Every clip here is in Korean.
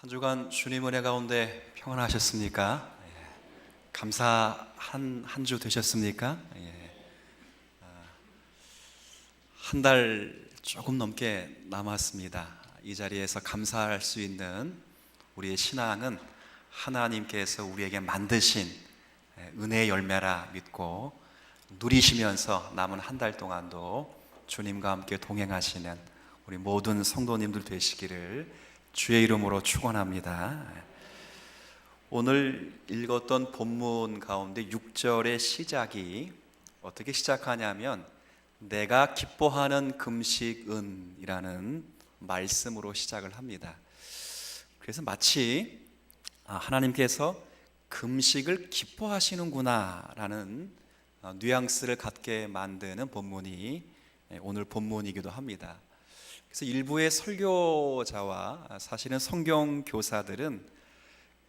한 주간 주님 은혜 가운데 평안하셨습니까? 감사한 한 주 되셨습니까? 한 달 조금 넘게 남았습니다. 이 자리에서 감사할 수 있는 우리의 신앙은 하나님께서 우리에게 만드신 은혜의 열매라 믿고 누리시면서 남은 한 달 동안도 주님과 함께 동행하시는 우리 모든 성도님들 되시기를 주의 이름으로 축원합니다. 오늘 읽었던 본문 가운데 6절의 시작이 어떻게 시작하냐면 내가 기뻐하는 금식은이라는 말씀으로 시작을 합니다. 그래서 마치 하나님께서 금식을 기뻐하시는구나 라는 뉘앙스를 갖게 만드는 본문이 오늘 본문이기도 합니다. 그래서 일부의 설교자와 사실은 성경 교사들은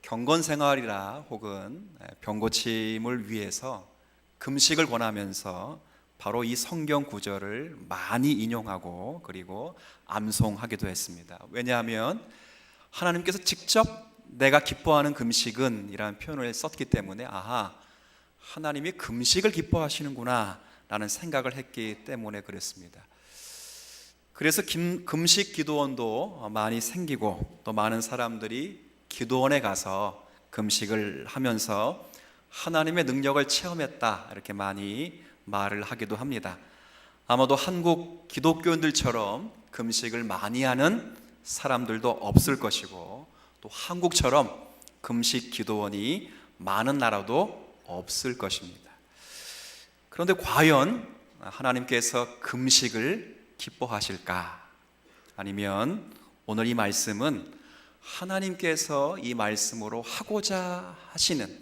경건 생활이라 혹은 병 고침을 위해서 금식을 권하면서 바로 이 성경 구절을 많이 인용하고 그리고 암송하기도 했습니다. 왜냐하면 하나님께서 직접 내가 기뻐하는 금식은 이라는 표현을 썼기 때문에 하나님이 금식을 기뻐하시는구나 라는 생각을 했기 때문에 그랬습니다. 그래서 금식 기도원도 많이 생기고 또 많은 사람들이 기도원에 가서 금식을 하면서 하나님의 능력을 체험했다 이렇게 많이 말을 하기도 합니다. 아마도 한국 기독교인들처럼 금식을 많이 하는 사람들도 없을 것이고 또 한국처럼 금식 기도원이 많은 나라도 없을 것입니다. 그런데 과연 하나님께서 금식을 기뻐하실까? 아니면 오늘 이 말씀은 하나님께서 이 말씀으로 하고자 하시는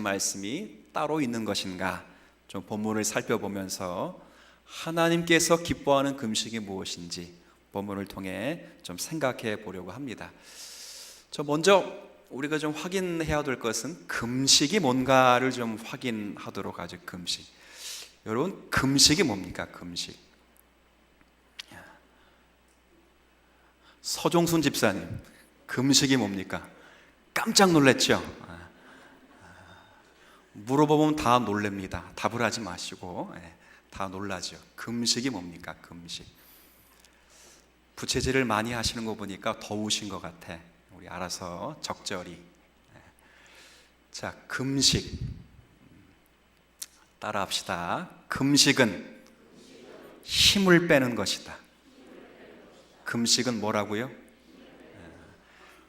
말씀이 따로 있는 것인가? 좀 본문을 살펴보면서 하나님께서 기뻐하는 금식이 무엇인지 본문을 통해 좀 생각해 보려고 합니다. 먼저 우리가 좀 확인해야 될 것은 금식이 뭔가를 좀 확인하도록 하죠. 금식. 여러분, 금식이 뭡니까? 금식. 서종순 집사님, 금식이 뭡니까? 깜짝 놀랐죠? 물어보면 다 놀랍니다. 답을 하지 마시고 다 놀라죠. 금식이 뭡니까? 금식. 부채질을 많이 하시는 거 보니까 더우신 것 같아. 우리 알아서 적절히. 자, 금식 따라 합시다. 금식은 힘을 빼는 것이다. 금식은 뭐라고요?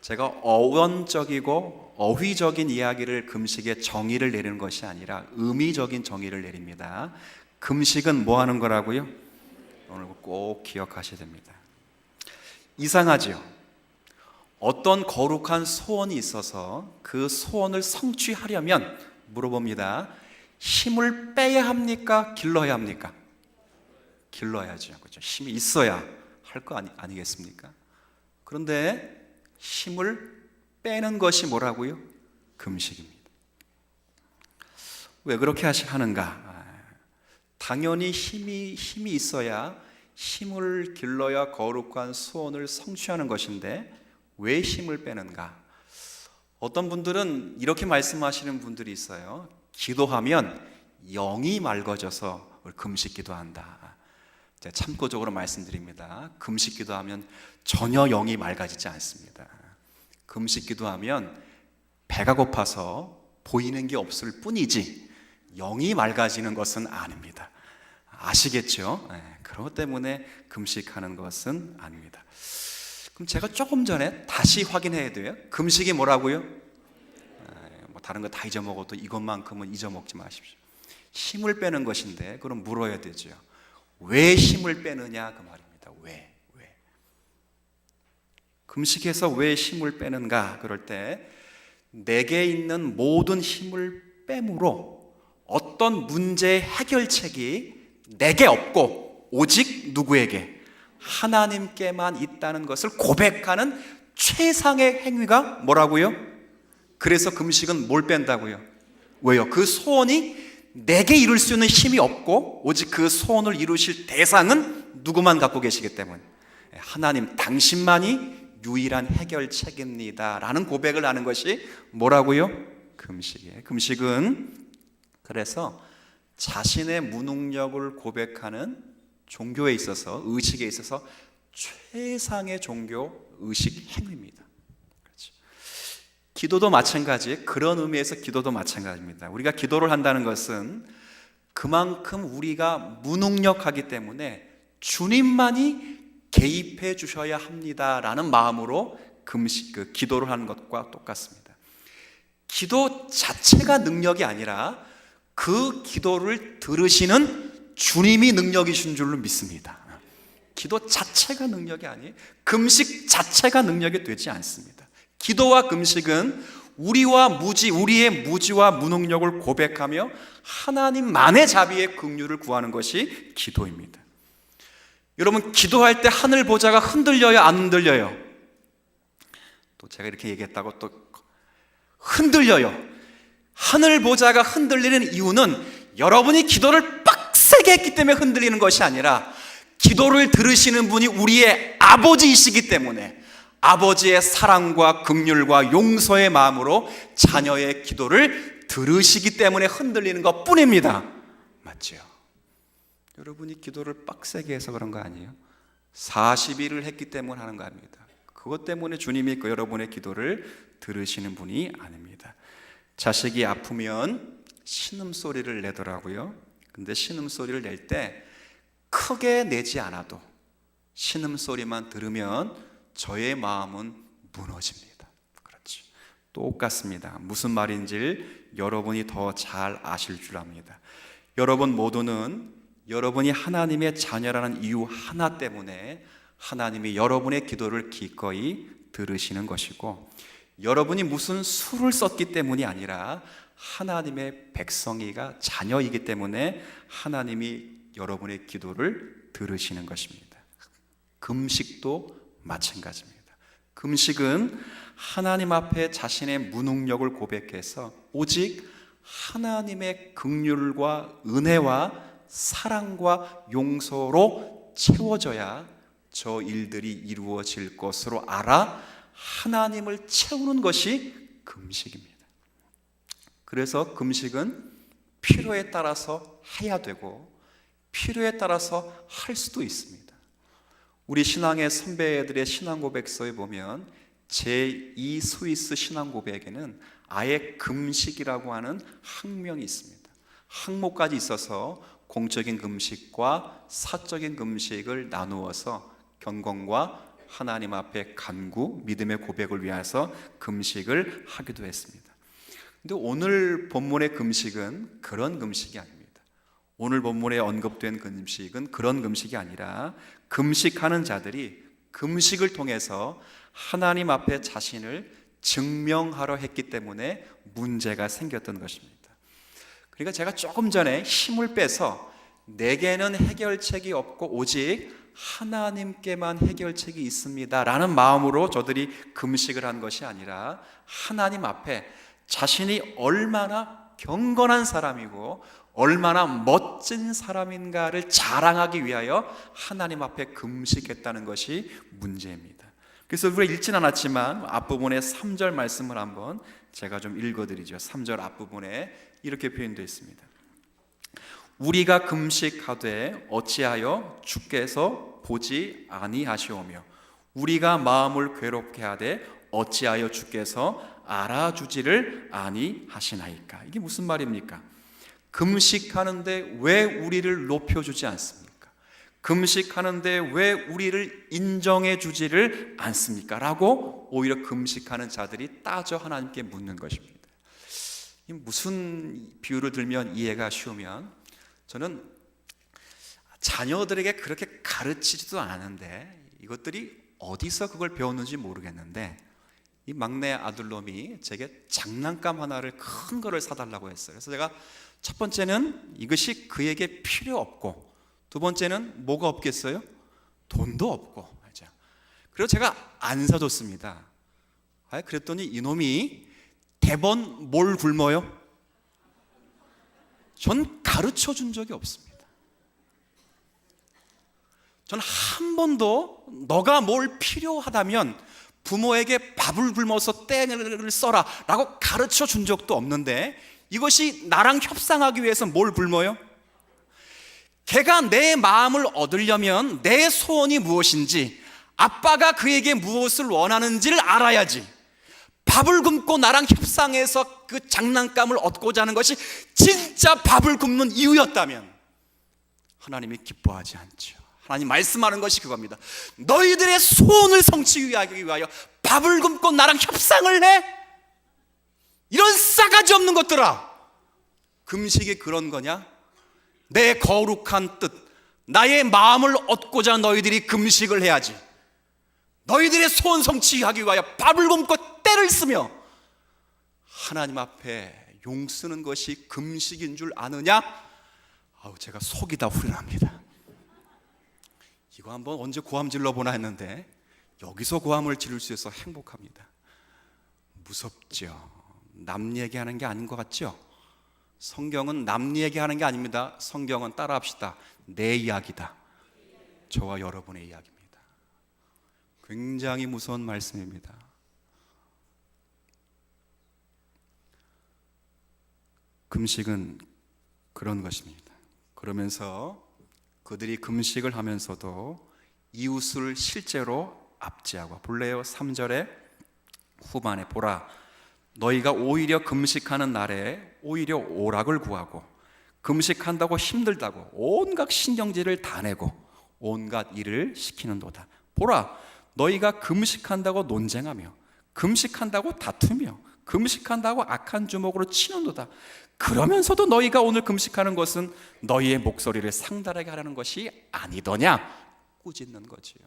제가 어원적이고 어휘적인 이야기를 금식의 정의를 내리는 것이 아니라 의미적인 정의를 내립니다. 금식은 뭐 하는 거라고요? 오늘 꼭 기억하셔야 됩니다. 이상하죠? 어떤 거룩한 소원이 있어서 그 소원을 성취하려면 물어봅니다. 힘을 빼야 합니까? 길러야 합니까? 길러야죠. 그렇죠? 힘이 있어야 할 거 아니겠습니까? 그런데 힘을 빼는 것이 뭐라고요? 금식입니다. 왜 그렇게 하는가? 당연히 힘이 있어야 힘을 길러야 거룩한 소원을 성취하는 것인데 왜 힘을 빼는가? 어떤 분들은 이렇게 말씀하시는 분들이 있어요. 기도하면 영이 맑아져서 금식 기도한다. 제가 참고적으로 말씀드립니다. 금식 기도하면 전혀 영이 맑아지지 않습니다. 금식 기도하면 배가 고파서 보이는 게 없을 뿐이지 영이 맑아지는 것은 아닙니다. 아시겠죠? 그것 때문에 금식하는 것은 아닙니다. 그럼 제가 조금 전에 다시 확인해야 돼요. 금식이 뭐라고요? 다른 거 다 잊어먹어도 이것만큼은 잊어먹지 마십시오. 힘을 빼는 것인데 그럼 물어야 되죠. 왜 힘을 빼느냐 그 말입니다. 왜? 금식해서 왜 힘을 빼는가? 그럴 때 내게 있는 모든 힘을 빼므로 어떤 문제의 해결책이 내게 없고 오직 누구에게? 하나님께만 있다는 것을 고백하는 최상의 행위가 뭐라고요? 그래서 금식은 뭘 뺀다고요? 왜요? 그 소원이 내게 이룰 수 있는 힘이 없고 오직 그 소원을 이루실 대상은 누구만 갖고 계시기 때문에 하나님 당신만이 유일한 해결책입니다 라는 고백을 하는 것이 뭐라고요? 금식이에요. 금식은 그래서 자신의 무능력을 고백하는 종교에 있어서, 의식에 있어서 최상의 종교 의식 행위입니다. 그렇죠. 기도도 마찬가지, 그런 의미에서 기도도 마찬가지입니다. 우리가 기도를 한다는 것은 그만큼 우리가 무능력하기 때문에 주님만이 개입해 주셔야 합니다라는 마음으로 기도를 하는 것과 똑같습니다. 기도 자체가 능력이 아니라 그 기도를 들으시는 주님이 능력이신 줄로 믿습니다. 기도 자체가 능력이 아니에요. 금식 자체가 능력이 되지 않습니다. 기도와 금식은 우리의 무지와 무능력을 고백하며 하나님만의 자비의 긍휼을 구하는 것이 기도입니다. 여러분, 기도할 때 하늘 보좌가 흔들려요, 안 흔들려요? 또 제가 이렇게 얘기했다고 또 흔들려요. 하늘 보좌가 흔들리는 이유는 여러분이 기도를 빡세게 했기 때문에 흔들리는 것이 아니라 기도를 들으시는 분이 우리의 아버지이시기 때문에 아버지의 사랑과 긍휼과 용서의 마음으로 자녀의 기도를 들으시기 때문에 흔들리는 것 뿐입니다. 맞죠? 여러분이 기도를 빡세게 해서 그런 거 아니에요? 40일을 했기 때문에 하는 거 아닙니다. 그것 때문에 주님이 여러분의 기도를 들으시는 분이 아닙니다. 자식이 아프면 신음소리를 내더라고요. 근데 신음소리를 낼 때 크게 내지 않아도 신음소리만 들으면 저의 마음은 무너집니다. 그렇지. 똑같습니다. 무슨 말인지 여러분이 더 잘 아실 줄 압니다. 여러분 모두는 여러분이 하나님의 자녀라는 이유 하나 때문에 하나님이 여러분의 기도를 기꺼이 들으시는 것이고, 여러분이 무슨 수를 썼기 때문이 아니라 하나님의 백성이가 자녀이기 때문에 하나님이 여러분의 기도를 들으시는 것입니다. 금식도 마찬가지입니다. 금식은 하나님 앞에 자신의 무능력을 고백해서 오직 하나님의 긍휼과 은혜와 사랑과 용서로 채워져야 저 일들이 이루어질 것으로 알아 하나님을 채우는 것이 금식입니다. 그래서 금식은 필요에 따라서 해야 되고 필요에 따라서 할 수도 있습니다. 우리 신앙의 선배들의 신앙 고백서에 보면 제2 스위스 신앙 고백에는 아예 금식이라고 하는 학명이 있습니다. 항목까지 있어서 공적인 금식과 사적인 금식을 나누어서 경건과 하나님 앞에 간구, 믿음의 고백을 위해서 금식을 하기도 했습니다. 근데 오늘 본문의 금식은 그런 금식이 아닙니다. 오늘 본문에 언급된 금식은 그런 금식이 아니라 금식하는 자들이 금식을 통해서 하나님 앞에 자신을 증명하려 했기 때문에 문제가 생겼던 것입니다. 그러니까 제가 조금 전에 힘을 빼서 내게는 해결책이 없고 오직 하나님께만 해결책이 있습니다 라는 마음으로 저들이 금식을 한 것이 아니라 하나님 앞에 자신이 얼마나 경건한 사람이고 얼마나 멋진 사람인가를 자랑하기 위하여 하나님 앞에 금식했다는 것이 문제입니다. 그래서 우리가 읽진 않았지만 앞부분의 3절 말씀을 한번 제가 좀 읽어드리죠. 3절 앞부분에 이렇게 표현되어 있습니다. 우리가 금식하되 어찌하여 주께서 보지 아니하시오며 우리가 마음을 괴롭게 하되 어찌하여 주께서 알아주지를 아니하시나이까. 이게 무슨 말입니까? 금식하는데 왜 우리를 높여주지 않습니까? 금식하는데 왜 우리를 인정해 주지를 않습니까? 라고 오히려 금식하는 자들이 따져 하나님께 묻는 것입니다. 무슨 비유를 들면 이해가 쉬우면, 저는 자녀들에게 그렇게 가르치지도 않았는데 이것들이 어디서 그걸 배웠는지 모르겠는데 이 막내 아들놈이 제게 장난감 하나를 큰 거를 사달라고 했어요. 그래서 제가 첫 번째는 이것이 그에게 필요 없고, 두 번째는 뭐가 없겠어요? 돈도 없고. 그래서 제가 안 사줬습니다. 그랬더니 이놈이 대번 뭘 굶어요? 전 가르쳐 준 적이 없습니다. 전 한 번도 너가 뭘 필요하다면 부모에게 밥을 굶어서 땡을 써라 라고 가르쳐 준 적도 없는데 이것이 나랑 협상하기 위해서 뭘 굶어요? 걔가 내 마음을 얻으려면 내 소원이 무엇인지, 아빠가 그에게 무엇을 원하는지를 알아야지. 밥을 굶고 나랑 협상해서 그 장난감을 얻고자 하는 것이 진짜 밥을 굶는 이유였다면 하나님이 기뻐하지 않죠. 하나님 말씀하는 것이 그겁니다. 너희들의 소원을 성취하기 위하여 밥을 굶고 나랑 협상을 해? 이런 싸가지 없는 것들아! 금식이 그런 거냐? 내 거룩한 뜻, 나의 마음을 얻고자 너희들이 금식을 해야지. 너희들의 소원 성취하기 위하여 밥을 굶고 때를 쓰며 하나님 앞에 용 쓰는 것이 금식인 줄 아느냐? 제가 속이 다 후련합니다. 이거 한번 언제 고함 질러보나 했는데 여기서 고함을 지를 수 있어서 행복합니다. 무섭죠? 남 얘기하는 게 아닌 것 같죠? 성경은 남 얘기하는 게 아닙니다. 성경은 따라합시다. 내 이야기다. 저와 여러분의 이야기입니다. 굉장히 무서운 말씀입니다. 금식은 그런 것입니다. 그러면서 그들이 금식을 하면서도 이웃을 실제로 압제하고, 볼래요? 3절에 후반에 보라, 너희가 오히려 금식하는 날에 오히려 오락을 구하고 금식한다고 힘들다고 온갖 신경질을 다 내고 온갖 일을 시키는도다. 보라, 너희가 금식한다고 논쟁하며 금식한다고 다투며 금식한다고 악한 주먹으로 치는도다. 그러면서도 너희가 오늘 금식하는 것은 너희의 목소리를 상달하게 하려는 것이 아니더냐? 꾸짖는 거지요.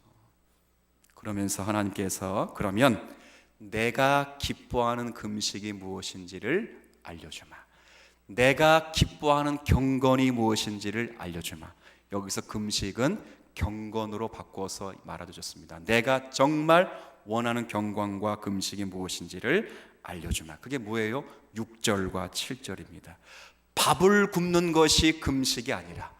그러면서 하나님께서 그러면 내가 기뻐하는 금식이 무엇인지를 알려주마. 내가 기뻐하는 경건이 무엇인지를 알려주마. 여기서 금식은 경건으로 바꿔서 말아주셨습니다. 내가 정말 원하는 경건과 금식이 무엇인지를 알려주마. 그게 뭐예요? 6절과 7절입니다. 밥을 굶는 것이 금식이 아니라,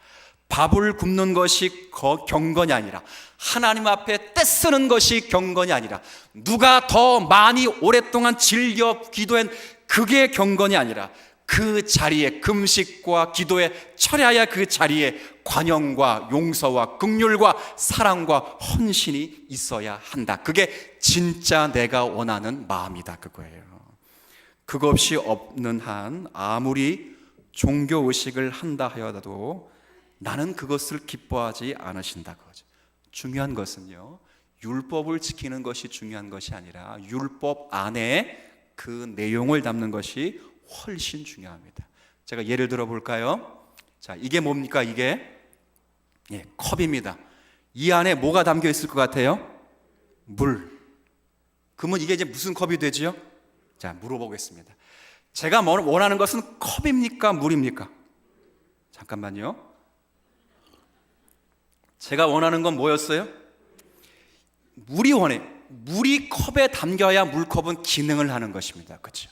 밥을 굶는 것이 경건이 아니라, 하나님 앞에 떼쓰는 것이 경건이 아니라, 누가 더 많이 오랫동안 즐겨 기도한 그게 경건이 아니라, 그 자리에 금식과 기도에 철야야 그 자리에 관용과 용서와 긍휼과 사랑과 헌신이 있어야 한다. 그게 진짜 내가 원하는 마음이다, 그거예요. 그거 없이 없는 한 아무리 종교의식을 한다 하여도 나는 그것을 기뻐하지 않으신다, 그거죠. 중요한 것은요, 율법을 지키는 것이 중요한 것이 아니라 율법 안에 그 내용을 담는 것이 훨씬 중요합니다. 제가 예를 들어 볼까요? 자, 이게 뭡니까? 이게 컵입니다. 이 안에 뭐가 담겨 있을 것 같아요? 물. 그러면 이게 이제 무슨 컵이 되죠? 자, 물어보겠습니다. 제가 원하는 것은 컵입니까? 물입니까? 잠깐만요. 제가 원하는 건 뭐였어요? 물이 원해. 물이 컵에 담겨야 물컵은 기능을 하는 것입니다. 그렇죠?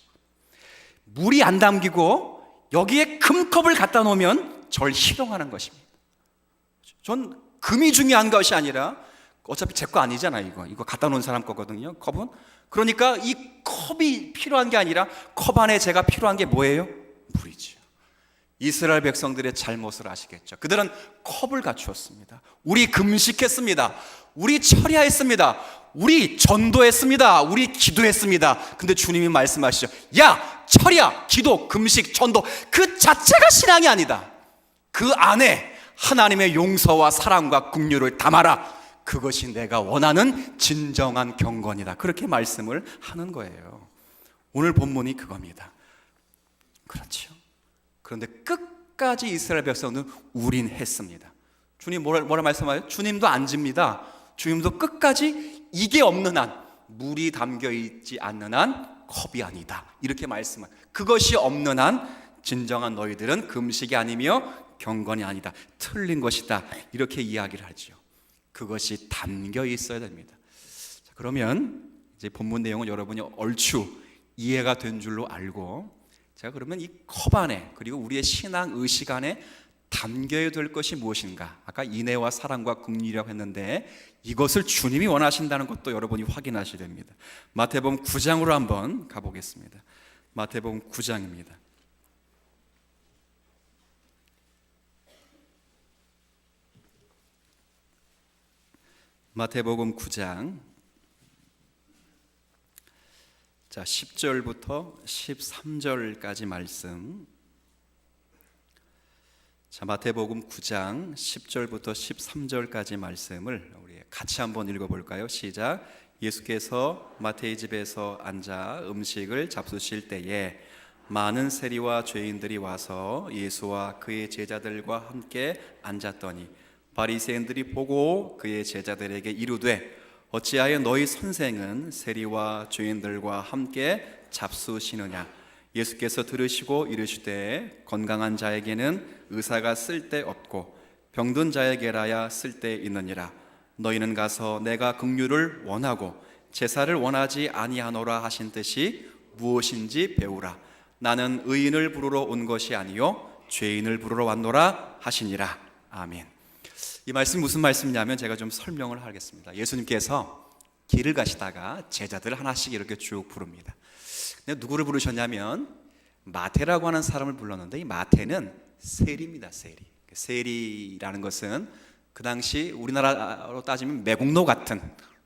물이 안 담기고 여기에 금컵을 갖다 놓으면 절 희롱하는 것입니다. 전 금이 중요한 것이 아니라, 어차피 제 거 아니잖아요. 이거 갖다 놓은 사람 거거든요, 컵은. 그러니까 이 컵이 필요한 게 아니라 컵 안에 제가 필요한 게 뭐예요? 물이죠. 이스라엘 백성들의 잘못을 아시겠죠? 그들은 컵을 갖추었습니다. 우리 금식했습니다. 우리 철야했습니다. 우리 전도했습니다. 우리 기도했습니다. 근데 주님이 말씀하시죠. 야, 철야, 기도, 금식, 전도 그 자체가 신앙이 아니다. 그 안에 하나님의 용서와 사랑과 긍휼을 담아라. 그것이 내가 원하는 진정한 경건이다. 그렇게 말씀을 하는 거예요. 오늘 본문이 그겁니다. 그렇죠. 그런데 끝까지 이스라엘 백성은 우린 했습니다. 주님 뭐라 말씀하세요? 주님도 안 집니다. 주님도 끝까지 이게 없는 한, 물이 담겨 있지 않는 한 컵이 아니다. 이렇게 말씀을. 그것이 없는 한 진정한 너희들은 금식이 아니며 경건이 아니다. 틀린 것이다. 이렇게 이야기를 하죠. 그것이 담겨 있어야 됩니다. 자, 그러면 이제 본문 내용은 여러분이 얼추 이해가 된 줄로 알고, 제가 그러면 이 컵 안에, 그리고 우리의 신앙 의식 안에 담겨야 될 것이 무엇인가? 아까 인애와 사랑과 긍휼이라고 했는데 이것을 주님이 원하신다는 것도 여러분이 확인하셔야 됩니다. 마태복음 9장으로 한번 가보겠습니다. 마태복음 9장입니다. 마태복음 9장 10절부터 13절까지 말씀. 마태복음 9장 10절부터 13절까지 말씀을 우리 같이 한번 읽어볼까요? 시작. 예수께서 마태의 집에서 앉아 음식을 잡수실 때에 많은 세리와 죄인들이 와서 예수와 그의 제자들과 함께 앉았더니 바리새인들이 보고 그의 제자들에게 이르되 어찌하여 너희 선생은 세리와 죄인들과 함께 잡수시느냐? 예수께서 들으시고 이르시되 건강한 자에게는 의사가 쓸데없고 병든 자에게라야 쓸데있느니라. 너희는 가서 내가 긍휼을 원하고 제사를 원하지 아니하노라 하신 뜻이 무엇인지 배우라. 나는 의인을 부르러 온 것이 아니요 죄인을 부르러 왔노라 하시니라. 아멘. 이 말씀이 무슨 말씀이냐면 제가 좀 설명을 하겠습니다. 예수님께서 길을 가시다가 제자들을 하나씩 이렇게 쭉 부릅니다. 근데 누구를 부르셨냐면 마태라고 하는 사람을 불렀는데 이 마태는 세리입니다. 세리라는 것은 그 당시 우리나라로 따지면 매국노 같은,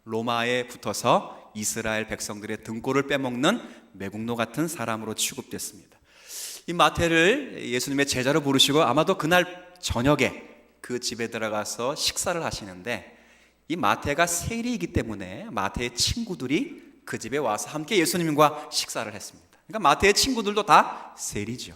로마에 붙어서 이스라엘 백성들의 등골을 빼먹는 매국노 같은 사람으로 취급됐습니다. 이 마태를 예수님의 제자로 부르시고 아마도 그날 저녁에 그 집에 들어가서 식사를 하시는데 이 마태가 세리이기 때문에 마태의 친구들이 그 집에 와서 함께 예수님과 식사를 했습니다. 그러니까 마태의 친구들도 다 세리죠.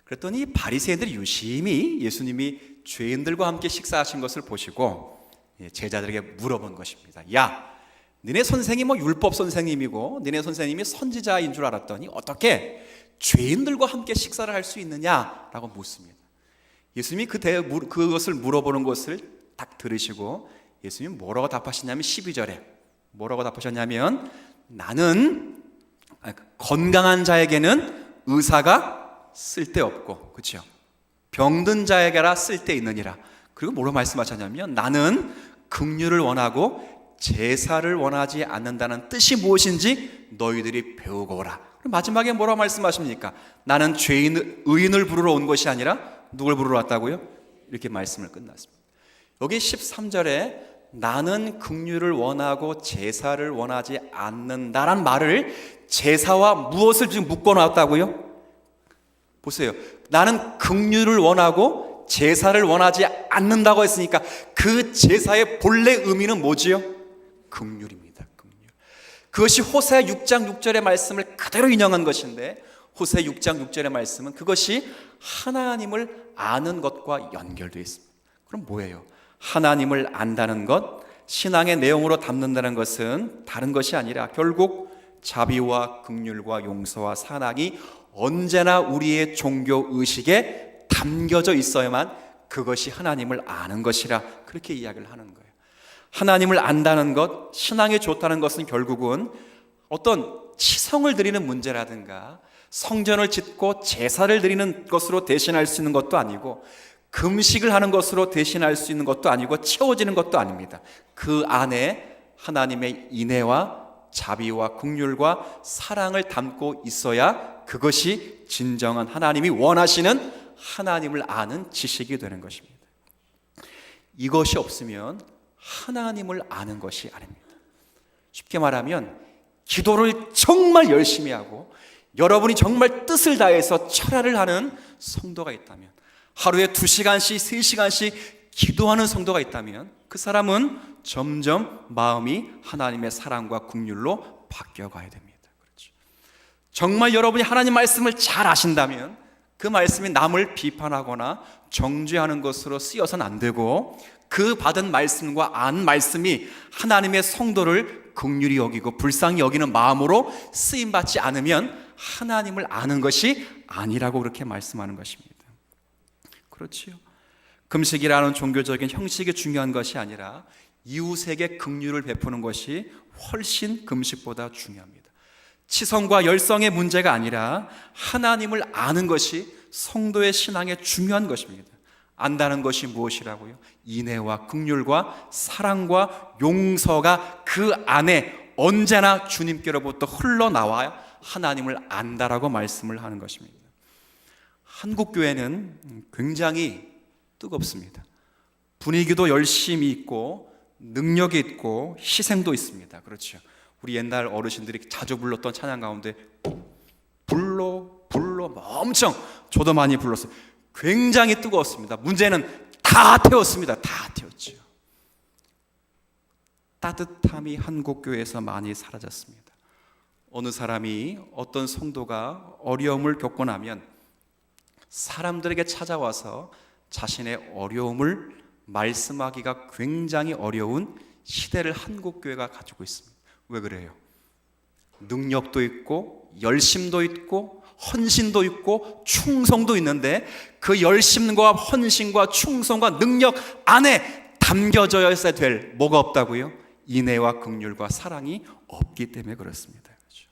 그랬더니 바리새인들이 유심히 예수님이 죄인들과 함께 식사하신 것을 보시고 제자들에게 물어본 것입니다. 야, 너네 선생이 율법 선생님이고 너네 선생님이 선지자인 줄 알았더니 어떻게 죄인들과 함께 식사를 할 수 있느냐라고 묻습니다. 예수님이 그것을 물어보는 것을 딱 들으시고 예수님이 뭐라고 답하시냐면 12절에 뭐라고 답하셨냐면 나는 건강한 자에게는 의사가 쓸데없고 그렇죠? 병든 자에게라 쓸데있느니라. 그리고 뭐라고 말씀하셨냐면 나는 긍휼을 원하고 제사를 원하지 않는다는 뜻이 무엇인지 너희들이 배우고 오라. 마지막에 뭐라고 말씀하십니까? 나는 의인을 부르러 온 것이 아니라 누굴 부르러 왔다고요? 이렇게 말씀을 끝났습니다. 여기 13절에 나는 긍휼을 원하고 제사를 원하지 않는다란 말을 제사와 무엇을 지금 묶어놨다고요? 보세요. 나는 긍휼을 원하고 제사를 원하지 않는다고 했으니까 그 제사의 본래 의미는 뭐지요? 긍휼입니다. 긍휼. 그것이 호세 6장 6절의 말씀을 그대로 인용한 것인데 호세 6장 6절의 말씀은 그것이 하나님을 아는 것과 연결되어 있습니다. 그럼 뭐예요? 하나님을 안다는 것, 신앙의 내용으로 담는다는 것은 다른 것이 아니라 결국 자비와 긍휼과 용서와 사랑이 언제나 우리의 종교 의식에 담겨져 있어야만 그것이 하나님을 아는 것이라 그렇게 이야기를 하는 거예요. 하나님을 안다는 것, 신앙에 좋다는 것은 결국은 어떤 치성을 드리는 문제라든가 성전을 짓고 제사를 드리는 것으로 대신할 수 있는 것도 아니고 금식을 하는 것으로 대신할 수 있는 것도 아니고 채워지는 것도 아닙니다. 그 안에 하나님의 인애와 자비와 긍휼과 사랑을 담고 있어야 그것이 진정한 하나님이 원하시는 하나님을 아는 지식이 되는 것입니다. 이것이 없으면 하나님을 아는 것이 아닙니다. 쉽게 말하면 기도를 정말 열심히 하고 여러분이 정말 뜻을 다해서 철야를 하는 성도가 있다면, 하루에 2시간씩 3시간씩 기도하는 성도가 있다면 그 사람은 점점 마음이 하나님의 사랑과 긍휼로 바뀌어가야 됩니다. 그렇죠. 정말 여러분이 하나님 말씀을 잘 아신다면 그 말씀이 남을 비판하거나 정죄하는 것으로 쓰여서는 안 되고 그 받은 말씀과 안 말씀이 하나님의 성도를 긍휼히 여기고 불쌍히 여기는 마음으로 쓰임받지 않으면 하나님을 아는 것이 아니라고 그렇게 말씀하는 것입니다. 그렇지요. 금식이라는 종교적인 형식이 중요한 것이 아니라 이웃에게 긍휼을 베푸는 것이 훨씬 금식보다 중요합니다. 치성과 열성의 문제가 아니라 하나님을 아는 것이 성도의 신앙에 중요한 것입니다. 안다는 것이 무엇이라고요? 인애와 긍휼과 사랑과 용서가 그 안에 언제나 주님께로부터 흘러나와야 하나님을 안다라고 말씀을 하는 것입니다. 한국 교회는 굉장히 뜨겁습니다. 분위기도 열심히 있고 능력이 있고 희생도 있습니다. 그렇죠. 우리 옛날 어르신들이 자주 불렀던 찬양 가운데 불러 엄청 저도 많이 불렀어요. 굉장히 뜨거웠습니다. 문제는 다 태웠습니다. 다 태웠죠. 따뜻함이 한국 교회에서 많이 사라졌습니다. 어느 사람이 어떤 성도가 어려움을 겪고 나면 사람들에게 찾아와서 자신의 어려움을 말씀하기가 굉장히 어려운 시대를 한국 교회가 가지고 있습니다. 왜 그래요? 능력도 있고 열심도 있고 헌신도 있고 충성도 있는데 그 열심과 헌신과 충성과 능력 안에 담겨져 있어야 될 뭐가 없다고요? 인애와 긍휼과 사랑이 없기 때문에 그렇습니다. 그렇죠?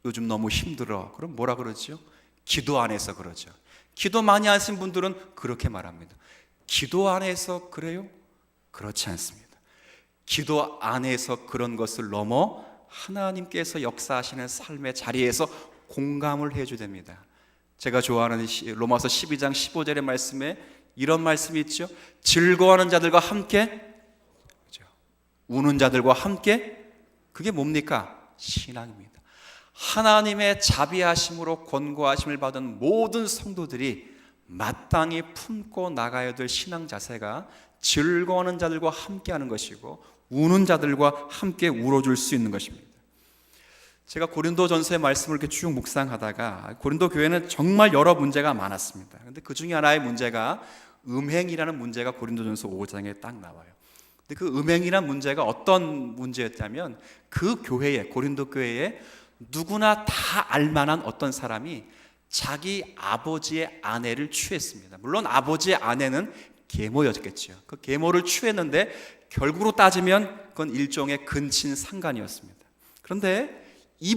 요즘 너무 힘들어. 그럼 뭐라 그러죠? 기도 안 해서 그러죠. 기도 많이 하신 분들은 그렇게 말합니다. 기도 안 해서 그래요? 그렇지 않습니다. 기도 안 해서 그런 것을 넘어 하나님께서 역사하시는 삶의 자리에서 공감을 해줘야 됩니다. 제가 좋아하는 로마서 12장 15절의 말씀에 이런 말씀이 있죠. 즐거워하는 자들과 함께, 우는 자들과 함께, 그게 뭡니까? 신앙입니다. 하나님의 자비하심으로 권고하심을 받은 모든 성도들이 마땅히 품고 나가야 될 신앙 자세가 즐거워하는 자들과 함께 하는 것이고 우는 자들과 함께 울어줄 수 있는 것입니다. 제가 고린도전서의 말씀을 이렇게 쭉 묵상하다가 고린도 교회는 정말 여러 문제가 많았습니다. 그런데 그 중에 하나의 문제가 음행이라는 문제가 고린도전서 5장에 딱 나와요. 근데 그 음행이라는 문제가 어떤 문제였냐면 그 교회에, 고린도 교회에 누구나 다 알만한 어떤 사람이 자기 아버지의 아내를 취했습니다. 물론 아버지의 아내는 계모였겠죠. 그 계모를 취했는데 결국으로 따지면 그건 일종의 근친 상간이었습니다. 그런데 이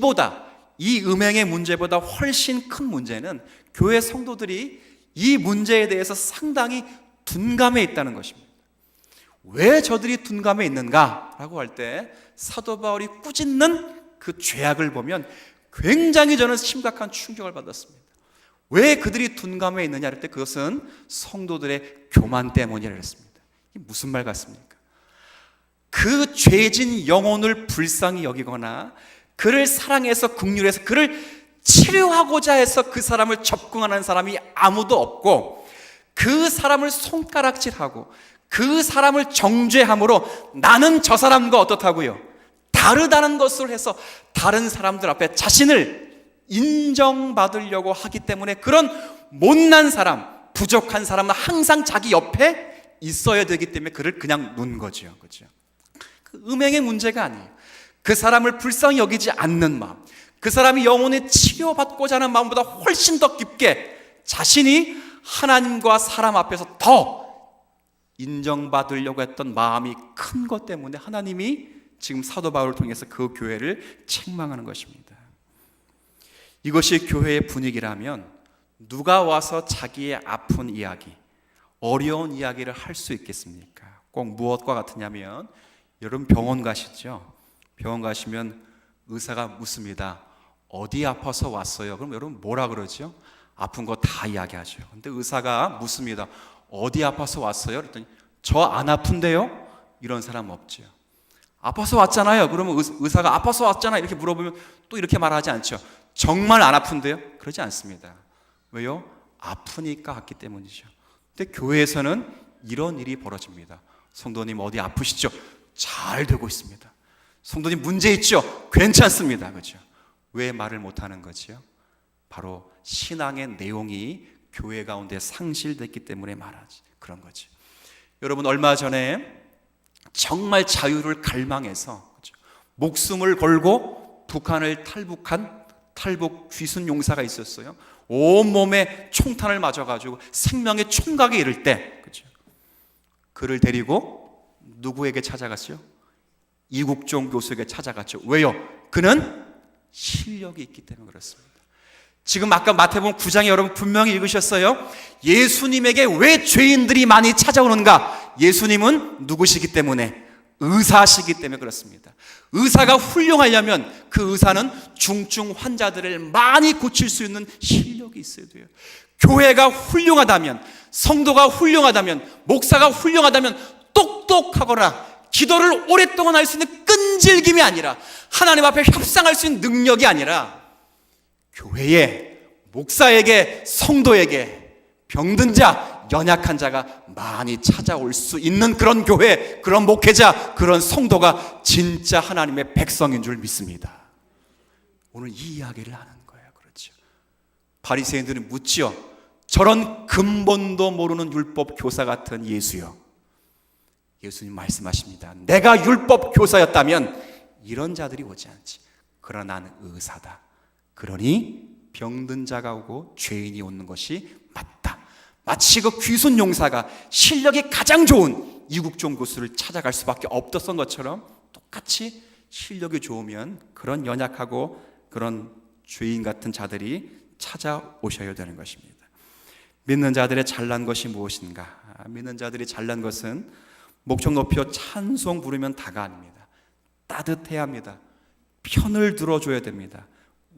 음행의 문제보다 훨씬 큰 문제는 교회 성도들이 이 문제에 대해서 상당히 둔감해 있다는 것입니다. 왜 저들이 둔감해 있는가라고 할 때 사도 바울이 꾸짖는 그 죄악을 보면 굉장히 저는 심각한 충격을 받았습니다. 왜 그들이 둔감해 있느냐 할 때 그것은 성도들의 교만 때문이라 했습니다. 이게 무슨 말 같습니까? 그 죄진 영혼을 불쌍히 여기거나 그를 사랑해서 긍휼해서 그를 치료하고자 해서 그 사람을 접근하는 사람이 아무도 없고 그 사람을 손가락질하고 그 사람을 정죄함으로 나는 저 사람과 어떻다고요? 다르다는 것을 해서 다른 사람들 앞에 자신을 인정받으려고 하기 때문에 그런 못난 사람, 부족한 사람은 항상 자기 옆에 있어야 되기 때문에 그를 그냥 놓은 거죠. 그렇죠? 그 음행의 문제가 아니에요. 그 사람을 불쌍히 여기지 않는 마음, 그 사람이 영혼의 치료받고자 하는 마음보다 훨씬 더 깊게 자신이 하나님과 사람 앞에서 더 인정받으려고 했던 마음이 큰 것 때문에 하나님이 지금 사도 바울을 통해서 그 교회를 책망하는 것입니다. 이것이 교회의 분위기라면 누가 와서 자기의 아픈 이야기, 어려운 이야기를 할 수 있겠습니까? 꼭 무엇과 같으냐면 여러분 병원 가시죠? 병원 가시면 의사가 묻습니다. 어디 아파서 왔어요? 그럼 여러분 뭐라 그러죠? 아픈 거 다 이야기하죠. 근데 의사가 묻습니다. 어디 아파서 왔어요? 그랬더니 저 안 아픈데요? 이런 사람 없죠. 아파서 왔잖아요. 그러면 의사가 아파서 왔잖아요. 이렇게 물어보면 또 이렇게 말하지 않죠. 정말 안 아픈데요? 그러지 않습니다. 왜요? 아프니까 왔기 때문이죠. 근데 교회에서는 이런 일이 벌어집니다. 성도님 어디 아프시죠? 잘 되고 있습니다. 성도님 문제 있죠? 괜찮습니다. 그렇죠? 왜 말을 못하는 거지요? 바로 신앙의 내용이 교회 가운데 상실됐기 때문에 말하지 그런 거지. 여러분 얼마 전에 정말 자유를 갈망해서 그렇죠? 목숨을 걸고 북한을 탈북한 탈북 귀순 용사가 있었어요. 온몸에 총탄을 맞아가지고 생명의 총각에 이를 때 그렇죠? 그를 데리고 누구에게 찾아갔어요? 이국종 교수에게 찾아갔죠. 왜요? 그는 실력이 있기 때문에 그렇습니다. 지금 아까 마태복음 9장에 여러분 분명히 읽으셨어요. 예수님에게 왜 죄인들이 많이 찾아오는가? 예수님은 누구시기 때문에? 의사시기 때문에 그렇습니다. 의사가 훌륭하려면 그 의사는 중증 환자들을 많이 고칠 수 있는 실력이 있어야 돼요. 교회가 훌륭하다면, 성도가 훌륭하다면, 목사가 훌륭하다면 똑똑하거나 기도를 오랫동안 할 수 있는 끈질김이 아니라, 하나님 앞에 협상할 수 있는 능력이 아니라, 교회에, 목사에게, 성도에게 병든 자, 연약한 자가 많이 찾아올 수 있는 그런 교회, 그런 목회자, 그런 성도가 진짜 하나님의 백성인 줄 믿습니다. 오늘 이 이야기를 하는 거예요. 그렇죠. 바리새인들은 묻지요. 저런 근본도 모르는 율법 교사 같은 예수여. 예수님 말씀하십니다. 내가 율법 교사였다면 이런 자들이 오지 않지. 그러나 나는 의사다. 그러니 병든 자가 오고 죄인이 오는 것이 맞다. 마치 그 귀순 용사가 실력이 가장 좋은 이국종 교수를 찾아갈 수밖에 없었던 것처럼 똑같이 실력이 좋으면 그런 연약하고 그런 죄인 같은 자들이 찾아오셔야 되는 것입니다. 믿는 자들의 잘난 것이 무엇인가? 믿는 자들이 잘난 것은 목청 높여 찬송 부르면 다가 아닙니다. 따뜻해야 합니다. 편을 들어줘야 됩니다.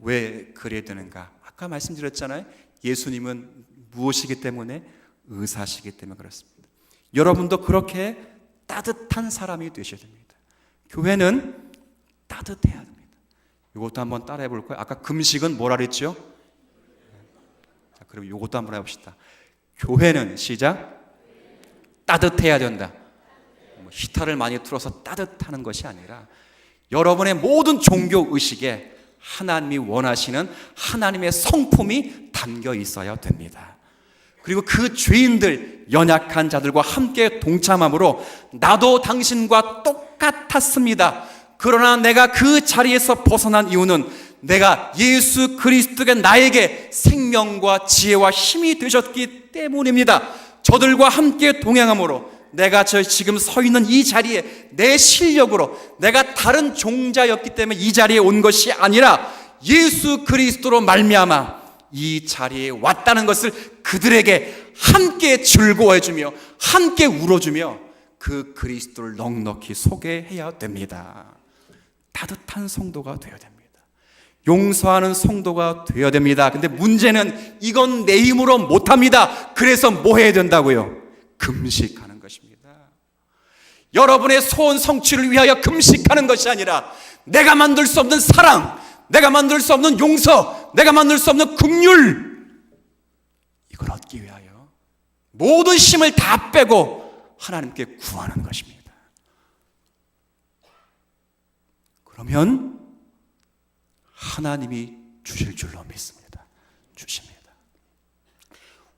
왜 그래야 되는가? 아까 말씀드렸잖아요. 예수님은 무엇이기 때문에? 의사시기 때문에 그렇습니다. 여러분도 그렇게 따뜻한 사람이 되셔야 됩니다. 교회는 따뜻해야 됩니다. 이것도 한번 따라해 볼 거예요. 아까 금식은 뭐라 그랬죠? 자, 그럼 이것도 한번 해봅시다. 교회는 시작. 따뜻해야 된다. 히터를 많이 틀어서 따뜻하는 것이 아니라 여러분의 모든 종교 의식에 하나님이 원하시는 하나님의 성품이 담겨 있어야 됩니다. 그리고 그 죄인들, 연약한 자들과 함께 동참함으로 나도 당신과 똑같았습니다. 그러나 내가 그 자리에서 벗어난 이유는 내가 예수 그리스도가 나에게 생명과 지혜와 힘이 되셨기 때문입니다. 저들과 함께 동행함으로 내가 지금 서 있는 이 자리에 내 실력으로 내가 다른 종자였기 때문에 이 자리에 온 것이 아니라 예수 그리스도로 말미암아 이 자리에 왔다는 것을 그들에게 함께 즐거워해주며 함께 울어주며 그 그리스도를 넉넉히 소개해야 됩니다. 따뜻한 성도가 되어야 됩니다. 용서하는 성도가 되어야 됩니다. 근데 문제는 이건 내 힘으로 못합니다. 그래서 뭐 해야 된다고요? 금식하는 것입니다. 여러분의 소원 성취를 위하여 금식하는 것이 아니라 내가 만들 수 없는 사랑, 내가 만들 수 없는 용서, 내가 만들 수 없는 긍휼, 이걸 얻기 위하여 모든 힘을 다 빼고 하나님께 구하는 것입니다. 그러면 하나님이 주실 줄로 믿습니다. 주십니다.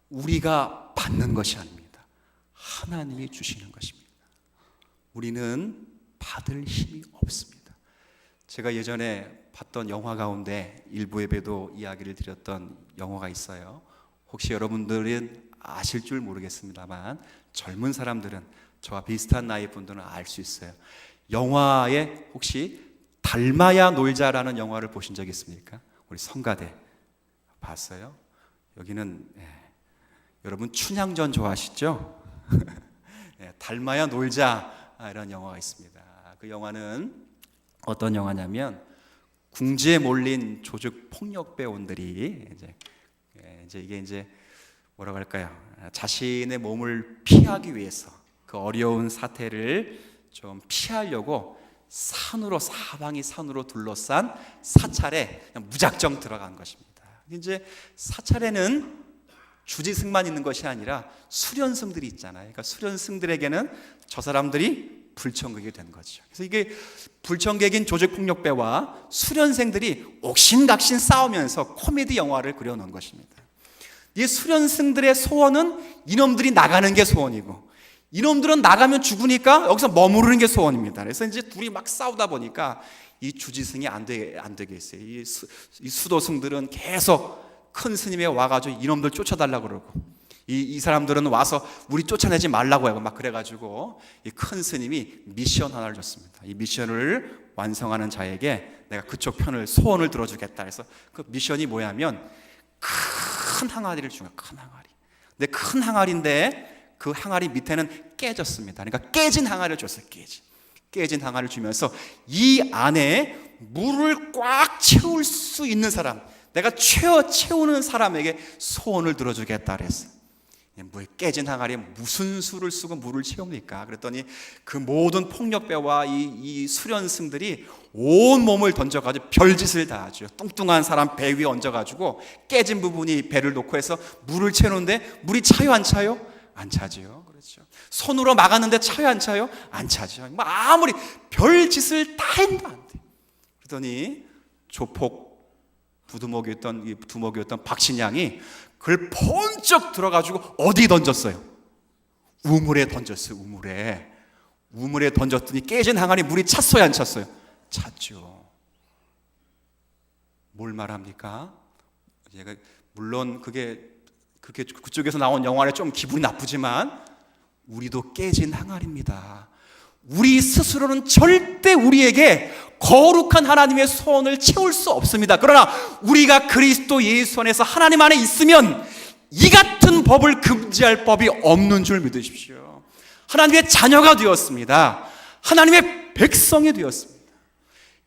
우리가 받는 것이 아닙니다. 하나님이 주시는 것입니다. 우리는 받을 힘이 없습니다. 제가 예전에 봤던 영화 가운데 일부 예배도 이야기를 드렸던 영화가 있어요. 혹시 여러분들은 아실 줄 모르겠습니다만 젊은 사람들은 저와 비슷한 나이 분들은 알 수 있어요. 영화에 혹시 닮아야 놀자라는 영화를 보신 적 있습니까? 우리 성가대 봤어요? 여기는 여러분 춘향전 좋아하시죠? 닮아야 놀자 이런 영화가 있습니다. 그 영화는 어떤 영화냐면 궁지에 몰린 조직 폭력 배우들이 이제 뭐라고 할까요? 자신의 몸을 피하기 위해서 그 어려운 사태를 좀 피하려고 사방이 산으로 둘러싼 사찰에 그냥 무작정 들어간 것입니다. 이제 사찰에는 주지승만 있는 것이 아니라 수련승들이 있잖아요. 그러니까 수련승들에게는 저 사람들이 불청객이 된 거죠. 그래서 이게 불청객인 조직폭력배와 수련생들이 옥신각신 싸우면서 코미디 영화를 그려놓은 것입니다. 이 수련승들의 소원은 이놈들이 나가는 게 소원이고 이놈들은 나가면 죽으니까 여기서 머무르는 게 소원입니다. 그래서 이제 둘이 막 싸우다 보니까 이 주지승이 안 되겠어요. 이 수도승들은 계속 큰 스님에 와가지고 이놈들 쫓아달라고 그러고 이 사람들은 와서 우리 쫓아내지 말라고 하고 막 그래가지고 이 큰 스님이 미션 하나를 줬습니다. 이 미션을 완성하는 자에게 내가 그쪽 편을 소원을 들어주겠다. 그래서 그 미션이 뭐냐면 큰 항아리를 준 거예요. 큰 항아리. 근데 큰 항아리인데 그 항아리 밑에는 깨졌습니다. 그러니까 깨진 항아리를 줬어요. 깨진 항아리를 주면서 이 안에 물을 꽉 채울 수 있는 사람, 내가 채우는 사람에게 소원을 들어주겠다 그랬어요. 깨진 항아리에 무슨 수를 쓰고 물을 채웁니까? 그랬더니 그 모든 폭력배와 이 수련승들이 온 몸을 던져가지고 별짓을 다 하죠. 뚱뚱한 사람 배 위에 얹어가지고 깨진 부분이 배를 놓고 해서 물을 채우는데 물이 차요 안 차요? 안 차지요. 그렇죠. 손으로 막았는데 차요 안 차요? 안 차죠. 아무리 별짓을 다 했는데 안 돼. 그러더니 조폭 두목이었던 박신양이 그걸 번쩍 들어가지고 어디 던졌어요? 우물에 던졌어요. 우물에 던졌더니 깨진 항아리 물이 찼어요 안 찼어요? 찼죠. 뭘 말합니까? 물론 그쪽에서 나온 영화에 좀 기분이 나쁘지만 우리도 깨진 항아리입니다. 우리 스스로는 절대 우리에게 거룩한 하나님의 소원을 채울 수 없습니다. 그러나 우리가 그리스도 예수 안에서 하나님 안에 있으면 이 같은 법을 금지할 법이 없는 줄 믿으십시오. 하나님의 자녀가 되었습니다. 하나님의 백성이 되었습니다.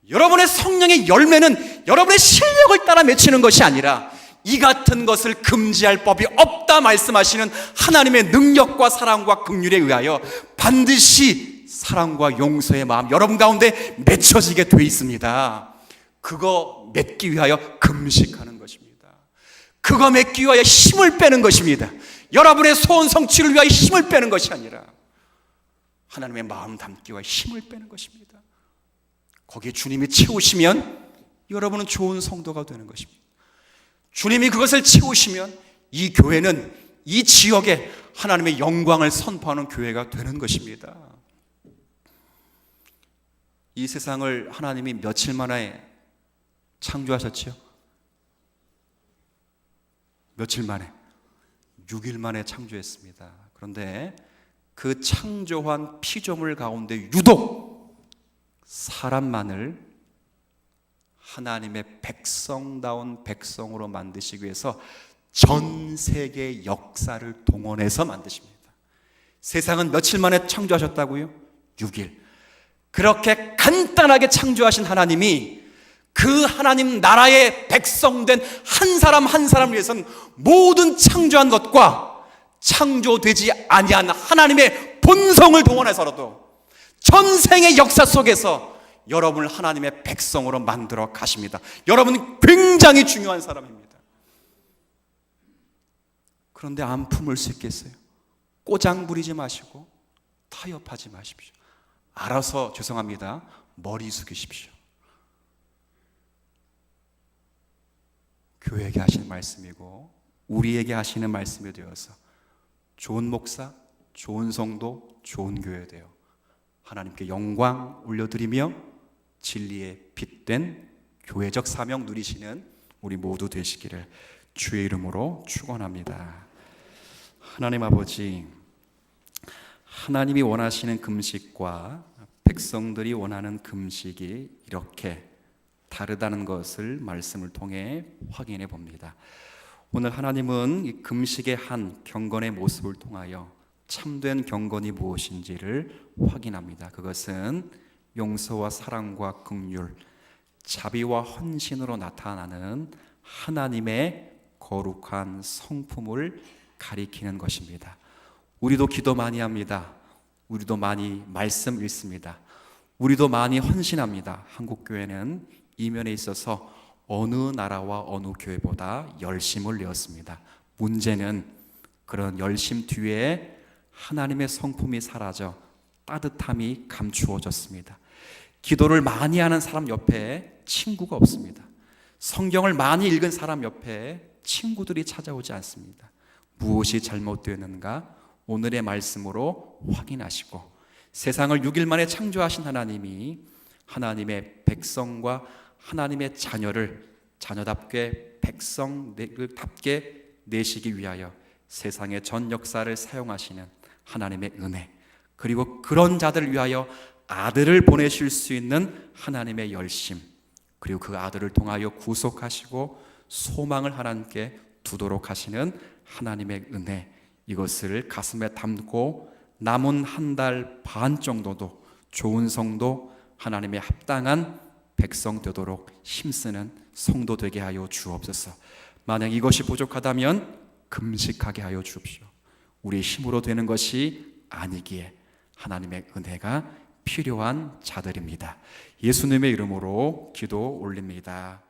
여러분의 성령의 열매는 여러분의 실력을 따라 맺히는 것이 아니라 이 같은 것을 금지할 법이 없다 말씀하시는 하나님의 능력과 사랑과 긍휼에 의하여 반드시 사랑과 용서의 마음 여러분 가운데 맺혀지게 돼 있습니다. 그거 맺기 위하여 금식하는 것입니다. 그거 맺기 위하여 힘을 빼는 것입니다. 여러분의 소원 성취를 위하여 힘을 빼는 것이 아니라 하나님의 마음 담기 위하여 힘을 빼는 것입니다. 거기에 주님이 채우시면 여러분은 좋은 성도가 되는 것입니다. 주님이 그것을 채우시면 이 교회는 이 지역에 하나님의 영광을 선포하는 교회가 되는 것입니다. 이 세상을 하나님이 며칠 만에 창조하셨지요? 며칠 만에? 6일 만에 창조했습니다. 그런데 그 창조한 피조물 가운데 유독 사람만을 하나님의 백성다운 백성으로 만드시기 위해서 전 세계 역사를 동원해서 만드십니다. 세상은 며칠 만에 창조하셨다고요? 6일. 그렇게 간단하게 창조하신 하나님이 그 하나님 나라의 백성된 한 사람 한 사람을 위해서는 모든 창조한 것과 창조되지 아니한 하나님의 본성을 동원해서라도 전생의 역사 속에서 여러분을 하나님의 백성으로 만들어 가십니다. 여러분은 굉장히 중요한 사람입니다. 그런데 안 품을 수 있겠어요? 꼬장 부리지 마시고 타협하지 마십시오. 알아서 죄송합니다. 머리 숙이십시오. 교회에게 하시는 말씀이고 우리에게 하시는 말씀이 되어서 좋은 목사, 좋은 성도, 좋은 교회 되어 하나님께 영광 올려드리며 진리에 빛된 교회적 사명 누리시는 우리 모두 되시기를 주의 이름으로 축원합니다. 하나님 아버지, 하나님이 원하시는 금식과 백성들이 원하는 금식이 이렇게 다르다는 것을 말씀을 통해 확인해 봅니다. 오늘 하나님은 이 금식의 한 경건의 모습을 통하여 참된 경건이 무엇인지를 확인합니다. 그것은 용서와 사랑과 긍휼, 자비와 헌신으로 나타나는 하나님의 거룩한 성품을 가리키는 것입니다. 우리도 기도 많이 합니다. 우리도 많이 말씀 읽습니다. 우리도 많이 헌신합니다. 한국교회는 이 면에 있어서 어느 나라와 어느 교회보다 열심을 내었습니다. 문제는 그런 열심 뒤에 하나님의 성품이 사라져 따뜻함이 감추어졌습니다. 기도를 많이 하는 사람 옆에 친구가 없습니다. 성경을 많이 읽은 사람 옆에 친구들이 찾아오지 않습니다. 무엇이 잘못되었는가? 오늘의 말씀으로 확인하시고 세상을 6일 만에 창조하신 하나님이 하나님의 백성과 하나님의 자녀를 자녀답게 백성답게 내시기 위하여 세상의 전 역사를 사용하시는 하나님의 은혜, 그리고 그런 자들을 위하여 아들을 보내실 수 있는 하나님의 열심, 그리고 그 아들을 통하여 구속하시고 소망을 하나님께 두도록 하시는 하나님의 은혜, 이것을 가슴에 담고 남은 한 달 반 정도도 좋은 성도, 하나님의 합당한 백성 되도록 힘쓰는 성도 되게 하여 주옵소서. 만약 이것이 부족하다면 금식하게 하여 주옵시오. 우리 힘으로 되는 것이 아니기에 하나님의 은혜가 필요한 자들입니다. 예수님의 이름으로 기도 올립니다.